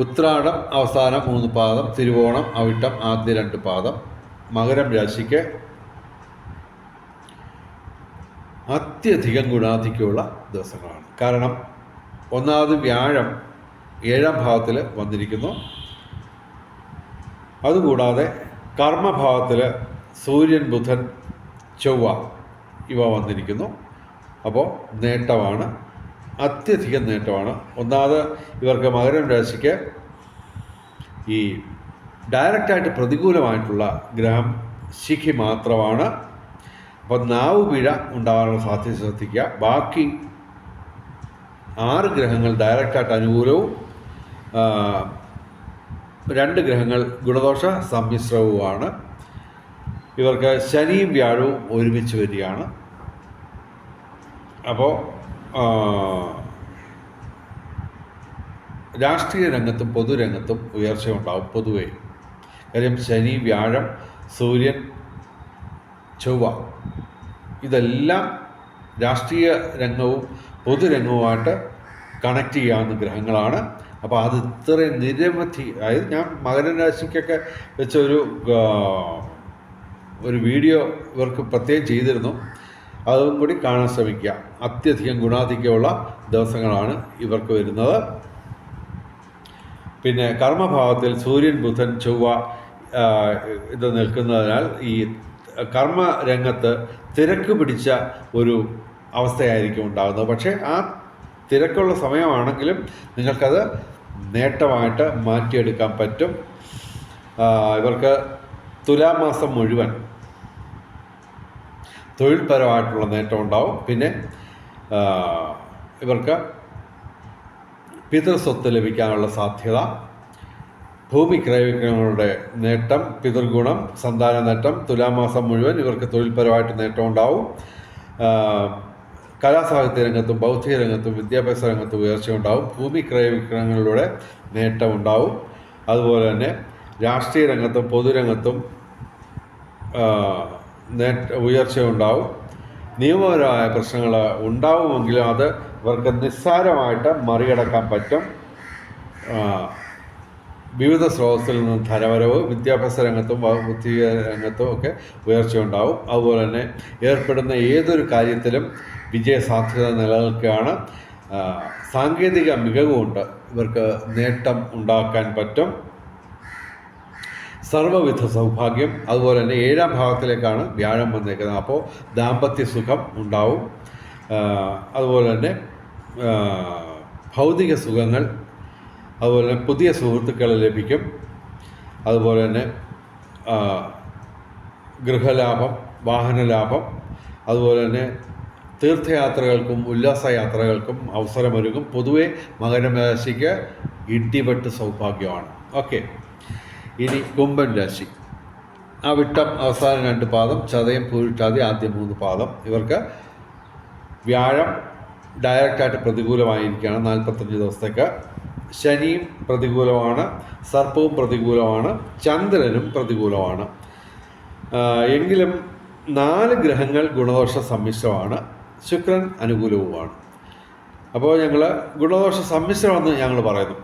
[SPEAKER 1] ഉത്രാടം അവസാനം 3 പാദം, തിരുവോണം, അവിട്ടം ആദ്യ 2 പാദം. മകരം രാശിക്ക് അത്യധികം ഗുണാധിക്യമുള്ള ദിവസങ്ങളാണ്. കാരണം ഒന്നാമത് വ്യാഴം 7ാം ഭാവത്തിൽ വന്നിരിക്കുന്നു. അതുകൂടാതെ കർമ്മഭാവത്തിൽ സൂര്യൻ, ബുധൻ, ചൊവ്വ ഇവ വന്നിരിക്കുന്നു. അപ്പോൾ നേട്ടമാണ്, അത്യധികം നേട്ടമാണ്. ഒന്നാമത് ഇവർക്ക് മകരം രാശിക്ക് ഈ ഡയറക്റ്റായിട്ട് പ്രതികൂലമായിട്ടുള്ള ഗ്രഹം ശിഖി മാത്രമാണ്. അപ്പോൾ നാവ് പിഴ ഉണ്ടാകാനുള്ള സാധ്യത ശ്രദ്ധിക്കുക. ബാക്കി 6 ഗ്രഹങ്ങൾ ഡയറക്റ്റായിട്ട് അനുകൂലവും 2 ഗ്രഹങ്ങൾ ഗുണദോഷ സമ്മിശ്രവുമാണ്. ഇവർക്ക് ശനിയും വ്യാഴവും ഒരുമിച്ച് വരികയാണ്. അപ്പോൾ രാഷ്ട്രീയ രംഗത്തും പൊതുരംഗത്തും ഉയർച്ചയുണ്ടാവും പൊതുവേ. കാര്യം ശനി, വ്യാഴം, സൂര്യൻ, ചൊവ്വ ഇതെല്ലാം രാഷ്ട്രീയ രംഗവും പൊതുരംഗവുമായിട്ട് കണക്ട് ചെയ്യാവുന്ന ഗ്രഹങ്ങളാണ്. അപ്പോൾ അത് ഇത്രയും നിരവധി, അതായത് ഞാൻ മകരം രാശിക്കൊക്കെ വെച്ച ഒരു വീഡിയോ ഇവർക്ക് പ്രത്യേകം ചെയ്തിരുന്നു. അതും കൂടി കാണാൻ ശ്രമിക്കുക. അത്യധികം ഗുണാധിക്യമുള്ള ദിവസങ്ങളാണ് ഇവർക്ക് വരുന്നത്. പിന്നെ കർമ്മഭാവത്തിൽ സൂര്യൻ, ബുധൻ, ചൊവ്വ ഇത് നിൽക്കുന്നതിനാൽ ഈ കർമ്മരംഗത്ത് തിരക്ക് പിടിച്ച ഒരു അവസ്ഥയായിരിക്കും ഉണ്ടാകുന്നത്. പക്ഷേ ആ തിരക്കുള്ള സമയമാണെങ്കിലും നിങ്ങൾക്കത് നേട്ടമായിട്ട് മാറ്റിയെടുക്കാൻ പറ്റും. ഇവർക്ക് തുലാമാസം മുഴുവൻ തൊഴിൽപരമായിട്ടുള്ള നേട്ടം ഉണ്ടാവും. പിന്നെ ഇവർക്ക് പിതൃസ്വത്ത് ലഭിക്കാനുള്ള സാധ്യത, ഭൂമി ക്രയവിക്രയങ്ങളുടെ നേട്ടം, പിതൃഗുണം, സന്താന നേട്ടം, തുലാമാസം മുഴുവൻ ഇവർക്ക് തൊഴിൽപരമായിട്ട് നേട്ടം ഉണ്ടാവും. കലാസാഹിത്യ രംഗത്തും ബൗദ്ധിക രംഗത്തും വിദ്യാഭ്യാസ രംഗത്തും ഉയർച്ചയുണ്ടാവും. ഭൂമി ക്രയവിക്രയങ്ങളിലൂടെ നേട്ടമുണ്ടാവും. അതുപോലെ തന്നെ രാഷ്ട്രീയ രംഗത്തും പൊതുരംഗത്തും ഉയർച്ചയുണ്ടാവും. നിയമപരമായ പ്രശ്നങ്ങൾ ഉണ്ടാവുമെങ്കിലും അത് ഇവർക്ക് നിസ്സാരമായിട്ട് മറികടക്കാൻ പറ്റും. വിവിധ സ്രോതസ്സിൽ നിന്ന് ധനവരവ്, വിദ്യാഭ്യാസ രംഗത്തും ബൗദ്ധിക രംഗത്തും ഒക്കെ ഉയർച്ചയുണ്ടാവും. അതുപോലെ തന്നെ ഏർപ്പെടുന്ന ഏതൊരു കാര്യത്തിലും വിജയസാധ്യത നിലനിൽക്കുകയാണ്. സാങ്കേതിക മികവുകൊണ്ട് ഇവർക്ക് നേട്ടം ഉണ്ടാക്കാൻ പറ്റും. സർവ്വവിധ സൗഭാഗ്യം. അതുപോലെ തന്നെ 7ാം ഭാവത്തിലേക്കാണ് വ്യാഴം വന്നേക്കുന്നത്. അപ്പോൾ ദാമ്പത്യ സുഖം ഉണ്ടാവും. അതുപോലെ തന്നെ ഭൗതിക സുഖങ്ങൾ, അതുപോലെ തന്നെ പുതിയ സുഹൃത്തുക്കൾ ലഭിക്കും. അതുപോലെ തന്നെ ഗൃഹലാഭം, വാഹനലാഭം, അതുപോലെ തന്നെ തീർത്ഥയാത്രകൾക്കും ഉല്ലാസയാത്രകൾക്കും അവസരമൊരുക്കും. പൊതുവെ മകരം രാശിക്ക് ഇടിവെട്ട് സൗഭാഗ്യമാണ്. ഓക്കെ, ഇനി കുംഭൻ രാശി. വിട്ടം അവസാനം 2 പാദം, ചതയം പൂരിട്ടാതി ആദ്യം 3 പാദം. ഇവർക്ക് വ്യാഴം ഡയറക്റ്റായിട്ട് പ്രതികൂലമായിരിക്കുകയാണ് 45 ദിവസത്തേക്ക്. ശനിയും പ്രതികൂലമാണ്, സർപ്പവും പ്രതികൂലമാണ്, ചന്ദ്രനും പ്രതികൂലമാണ്. എങ്കിലും 4 ഗ്രഹങ്ങൾ ഗുണദോഷ സമ്മിശ്രമാണ്, ശുക്രൻ അനുകൂലവുമാണ്. അപ്പോൾ ഞങ്ങൾ ഗുണദോഷ സമ്മിശ്രമെന്ന് ഞങ്ങൾ പറയുന്നു.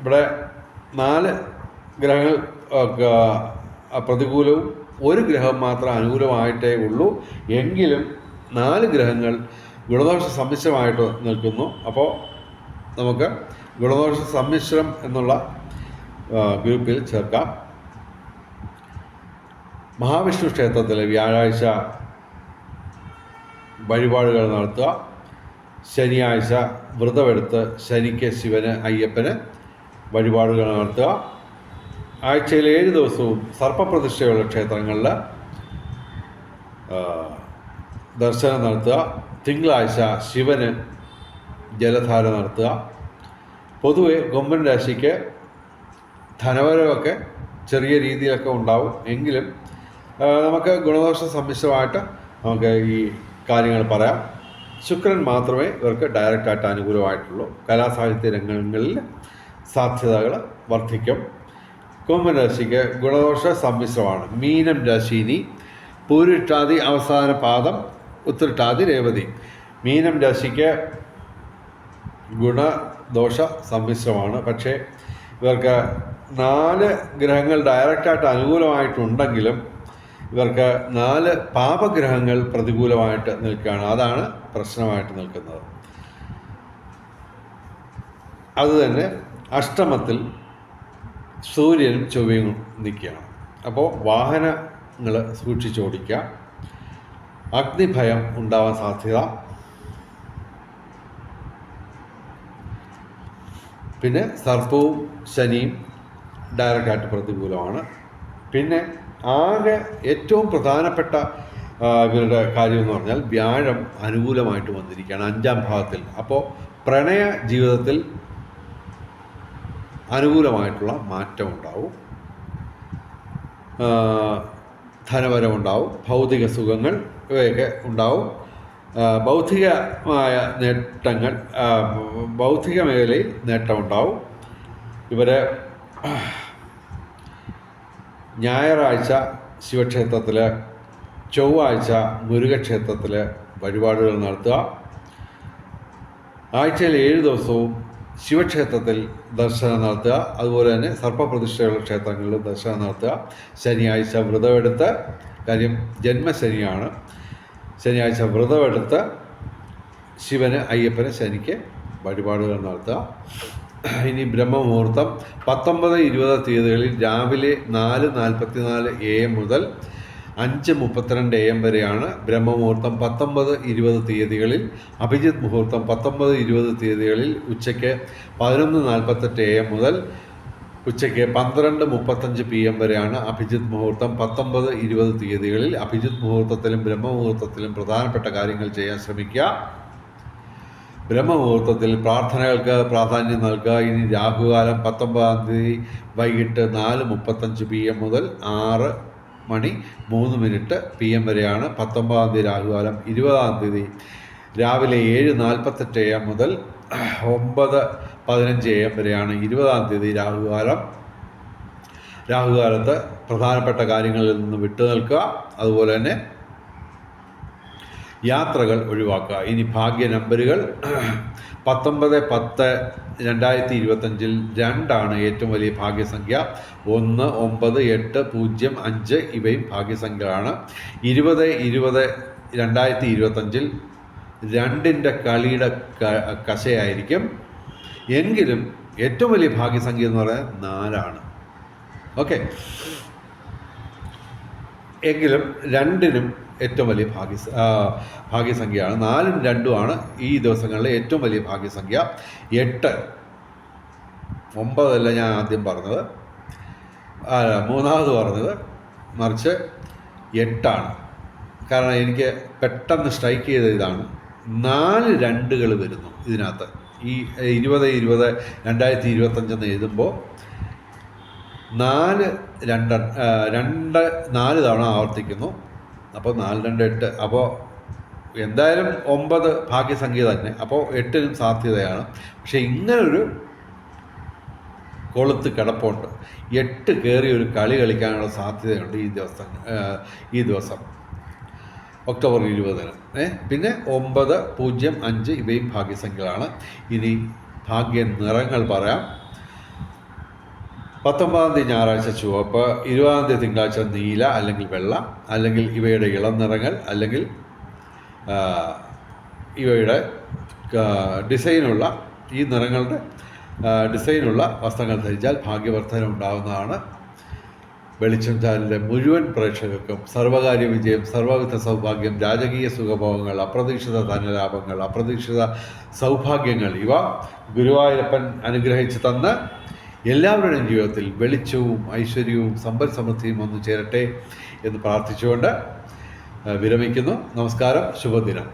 [SPEAKER 1] ഇവിടെ 4 ഗ്രഹങ്ങൾ പ്രതികൂലവും 1 ഗ്രഹം മാത്രം അനുകൂലമായിട്ടേ ഉള്ളൂ. എങ്കിലും 4 ഗ്രഹങ്ങൾ ഗുണദോഷ സമ്മിശ്രമായിട്ട് നിൽക്കുന്നു. അപ്പോൾ നമുക്ക് ഗുണദോഷ സമ്മിശ്രം എന്നുള്ള ഗ്രൂപ്പിൽ ചേർക്കാം. മഹാവിഷ്ണു ക്ഷേത്രത്തിൽ വ്യാഴാഴ്ച വഴിപാടുകൾ നടത്തുക. ശനിയാഴ്ച വ്രതമെടുത്ത് ശനിക്ക്, ശിവന്, അയ്യപ്പന് വഴിപാടുകൾ നടത്തുക. ആഴ്ചയിൽ 7 ദിവസവും സർപ്പപ്രതിഷ്ഠയുള്ള ക്ഷേത്രങ്ങളിൽ ദർശനം നടത്തുക. തിങ്കളാഴ്ച ശിവന് ജലധാര നടത്തുക. പൊതുവെ കുംഭൻ രാശിക്ക് ധനവരവൊക്കെ ചെറിയ രീതിയിലൊക്കെ ഉണ്ടാവും. എങ്കിലും നമുക്ക് ഗുണദോഷ സമ്മിശ്രമായിട്ട് നമുക്ക് ഈ കാര്യങ്ങൾ പറയാം. ശുക്രൻ മാത്രമേ ഇവർക്ക് ഡയറക്റ്റായിട്ട് അനുകൂലമായിട്ടുള്ളൂ. കലാസാഹിത്യ രംഗങ്ങളിൽ സാധ്യതകൾ വർദ്ധിക്കും. കുംഭൻ രാശിക്ക് ഗുണദോഷ സമ്മിശ്രമാണ്. മീനം രാശിനി പൂരിട്ടാതി അവസാന പാദം, ഉത്രട്ടാതി രേവതി. മീനം രാശിക്ക് ഗുണദോഷ സമ്മിശ്രമാണ്. പക്ഷേ ഇവർക്ക് 4 ഗ്രഹങ്ങൾ ഡയറക്റ്റായിട്ട് അനുകൂലമായിട്ടുണ്ടെങ്കിലും ഇവർക്ക് 4 പാപഗ്രഹങ്ങൾ പ്രതികൂലമായിട്ട് നിൽക്കുകയാണ്. അതാണ് പ്രശ്നമായിട്ട് നിൽക്കുന്നത്. അതുതന്നെ അഷ്ടമത്തിൽ സൂര്യനും ചൊവ്വയും നിൽക്കുകയാണ്. അപ്പോൾ വാഹനങ്ങൾ സൂക്ഷിച്ചോടിക്കുക. അഗ്നിഭയം ഉണ്ടാവാൻ സാധ്യത. പിന്നെ സർപ്പവും ശനിയും ഡയറക്റ്റായിട്ട് പ്രതികൂലമാണ്. പിന്നെ ആകെ ഏറ്റവും പ്രധാനപ്പെട്ട ഇവരുടെ കാര്യം എന്ന് പറഞ്ഞാൽ വ്യാഴം അനുകൂലമായിട്ട് വന്നിരിക്കുകയാണ് 5ാം ഭാവത്തിൽ. അപ്പോൾ പ്രണയ ജീവിതത്തിൽ അനുകൂലമായിട്ടുള്ള മാറ്റം ഉണ്ടാവും. ധനവരവുണ്ടാവും, ഭൗതിക സുഖങ്ങൾ ഇവയൊക്കെ ഉണ്ടാവും. ബൗദ്ധികമായ നേട്ടങ്ങൾ, ബൗദ്ധിക മേഖലയിൽ നേട്ടമുണ്ടാവും. ഇവർ ഞായറാഴ്ച ശിവക്ഷേത്രത്തിൽ, ചൊവ്വാഴ്ച മുരുകക്ഷേത്രത്തിൽ വഴിപാടുകൾ നടത്തുക. ആഴ്ചയിൽ 7 ദിവസവും ശിവക്ഷേത്രത്തിൽ ദർശനം നടത്തുക. അതുപോലെ തന്നെ സർപ്പപ്രതിഷ്ഠയുള്ള ക്ഷേത്രങ്ങളിൽ ദർശനം നടത്തുക. ശനിയാഴ്ച വ്രതമെടുത്ത്, കാര്യം ജന്മശനിയാണ്, ശനിയാഴ്ച വ്രതമെടുത്ത് ശിവന്, അയ്യപ്പന്, ശനിക്ക് വഴിപാടുകൾ നടത്തുക. ഇനി ബ്രഹ്മമുഹൂർത്തം 19-20 തീയതികളിൽ രാവിലെ 4:44 AM മുതൽ 5:32 AM വരെയാണ് ബ്രഹ്മമുഹൂർത്തം. 19-20 തീയതികളിൽ അഭിജിത്ത് മുഹൂർത്തം. 19-20 തീയതികളിൽ ഉച്ചയ്ക്ക് 11:48 AM മുതൽ ഉച്ചയ്ക്ക് 12:35 PM വരെയാണ് അഭിജിത്ത് മുഹൂർത്തം. 19-20 തീയതികളിൽ അഭിജിത്ത് മുഹൂർത്തത്തിലും ബ്രഹ്മമുഹൂർത്തത്തിലും പ്രധാനപ്പെട്ട കാര്യങ്ങൾ ചെയ്യാൻ ശ്രമിക്കുക. ബ്രഹ്മമുഹൂർത്തത്തിൽ പ്രാർത്ഥനകൾക്ക് പ്രാധാന്യം നൽകുക. ഇനി രാഹുകാലം 19-ാം തീയതി വൈകിട്ട് 4:35 PM മുതൽ 6:03 PM വരെയാണ് 19-ാം തീയതി രാഹുകാലം. 20-ാം തീയതി രാവിലെ 7:48 AM മുതൽ 9:15 AM വരെയാണ് 20-ാം തീയതി രാഹുകാലം. രാഹുകാലത്ത് പ്രധാനപ്പെട്ട കാര്യങ്ങളിൽ നിന്ന് വിട്ടുനിൽക്കുക. അതുപോലെ തന്നെ യാത്രകൾ ഒഴിവാക്കുക. ഇനി ഭാഗ്യ നമ്പറുകൾ 19-10-2025 2 ഏറ്റവും വലിയ ഭാഗ്യസംഖ്യ. 1, 9, 8, 0, 5 ഇവയും ഭാഗ്യസംഖ്യകളാണ്. 20-20-2025 2ൻ്റെ കളിയുടെ കശയായിരിക്കും. എങ്കിലും ഏറ്റവും വലിയ ഭാഗ്യസംഖ്യ എന്ന് പറയുന്നത് 4. ഓക്കെ, എങ്കിലും 2നും ഏറ്റവും വലിയ ഭാഗ്യസംഖ്യയാണ്. 4ഉം 2ഉമാണ് ഈ ദിവസങ്ങളിലെ ഏറ്റവും വലിയ ഭാഗ്യസംഖ്യ. 8, 9 അല്ല ഞാൻ ആദ്യം പറഞ്ഞത്, മൂന്നാമത് പറഞ്ഞത് മറിച്ച് 8ആണ്. കാരണം എനിക്ക് പെട്ടെന്ന് സ്ട്രൈക്ക് ചെയ്ത ഇതാണ്. 4 2കൾ വരുന്നു ഇതിനകത്ത്. ഈ 20-20-2025 എഴുതുമ്പോൾ 4 തവണ ആവർത്തിക്കുന്നു. അപ്പോൾ 4 2 8. അപ്പോൾ എന്തായാലും 9 ഭാഗ്യസംഖ്യ തന്നെ. അപ്പോൾ 8നും സാധ്യതയാണ്. പക്ഷെ ഇങ്ങനൊരു കൊളുത്ത് കിടപ്പുണ്ട്. 8 കയറി ഒരു കളി കളിക്കാനുള്ള സാധ്യതയുണ്ട് ഈ ദിവസം ഒക്ടോബർ 20-ന്. പിന്നെ 9, 0, 5 ഇവയും ഭാഗ്യസംഖ്യകളാണ്. ഇനി ഭാഗ്യ നിറങ്ങൾ പറയാം. 19-ാം തീയതി ഞായറാഴ്ച ചുവപ്പ്, 20-ാം തീയതി തിങ്കളാഴ്ച നീല അല്ലെങ്കിൽ വെള്ള, അല്ലെങ്കിൽ ഇവയുടെ ഇളം നിറങ്ങൾ, അല്ലെങ്കിൽ ഇവയുടെ ഡിസൈനുള്ള ഈ നിറങ്ങളുടെ ഡിസൈനുള്ള വസ്ത്രങ്ങൾ ധരിച്ചാൽ ഭാഗ്യവർദ്ധന ഉണ്ടാകുന്നതാണ്. വെളിച്ചം ചാനലിലെ മുഴുവൻ പ്രേക്ഷകർക്കും സർവകാര്യ വിജയം, സർവവിധ സൗഭാഗ്യം, രാജകീയ സുഖഭോഗങ്ങൾ, അപ്രതീക്ഷിത ധനലാഭങ്ങൾ, അപ്രതീക്ഷിത സൗഭാഗ്യങ്ങൾ ഇവ ഗുരുവായൂരപ്പൻ അനുഗ്രഹിച്ചു തന്ന് എല്ലാവരുടെയും ജീവിതത്തിൽ വെളിച്ചവും ഐശ്വര്യവും സമ്പൽ സമൃദ്ധിയും വന്നു ചേരട്ടെ എന്ന് പ്രാർത്ഥിച്ചുകൊണ്ട് വിരമിക്കുന്നു. നമസ്കാരം. ശുഭദിനം.